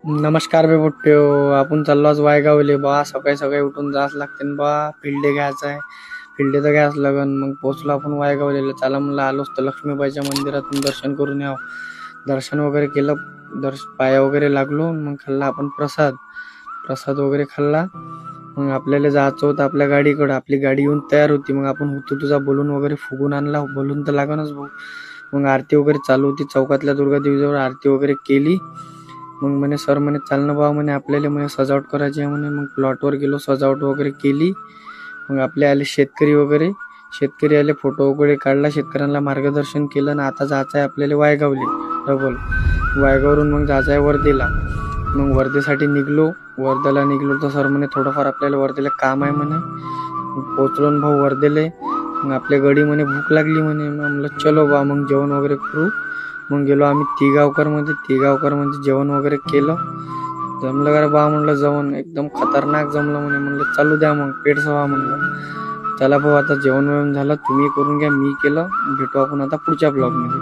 नमस्कार बे पोट्ट्यो. आपण चाललो आज वायगावले बा. सकाळी सकाळी उठून जास लागते न बा. फिल्डे घ्यायचं आहे. फिल्डे तर घ्यायच लागन. मग पोचलो आपण वायगावलेला. चला म्हणलं आलोच तर लक्ष्मीबाईच्या मंदिरातून दर्शन करून यावं. दर्शन वगैरे केलं. पाया वगैरे लागलो. मग खाल्ला आपण प्रसाद. प्रसाद वगैरे खाल्ला. मग आपल्याला जायचं होतं आपल्या गाडीकडं. आपली गाडी येऊन तयार होती. मग आपण होतो तुझा बोलून वगैरे फुगून आणला. बोलून तर लागणच भाऊ. मग आरती वगैरे चालू होती. चौकातल्या दुर्गादेवीजवळ आरती वगैरे केली. मग म्हणे सर म्हणे चाल ना बा म्हणे आपल्याला म्हणे सजावट करायची आहे म्हणे. मग प्लॉटवर गेलो. सजावट वगैरे केली. मग आपले आले शेतकरी वगैरे. शेतकरी आले. फोटो वगैरे काढला. शेतकऱ्यांना मार्गदर्शन केलं. ना आता जायचं आहे आपल्याला वायगावले डबल. वायगावरून मग जायचं आहे वर्धेला. मग वर्धेसाठी निघलो. वर्धेला निघलो तर सर म्हणे थोडंफार आपल्याला वर्धेला काम आहे म्हणे. पोचलो ना भाऊ वर्धेले. मग आपल्या गडी म्हणे भूक लागली म्हणे. मग म्हणलं चलो बा मग जेवण वगैरे करू. मग गेलो आम्ही तिगावकर मध्ये जेवण वगैरे केलं. जमलं का बा म्हणलं जेवण एकदम खतरनाक जमलं म्हणे. म्हणलं चालू द्या मग पेट सवा म्हणलं. चला भाऊ आता जेवण झालं. तुम्ही करून घ्या. मी केलं. भेटू आपण आता पुढच्या ब्लॉग मध्ये.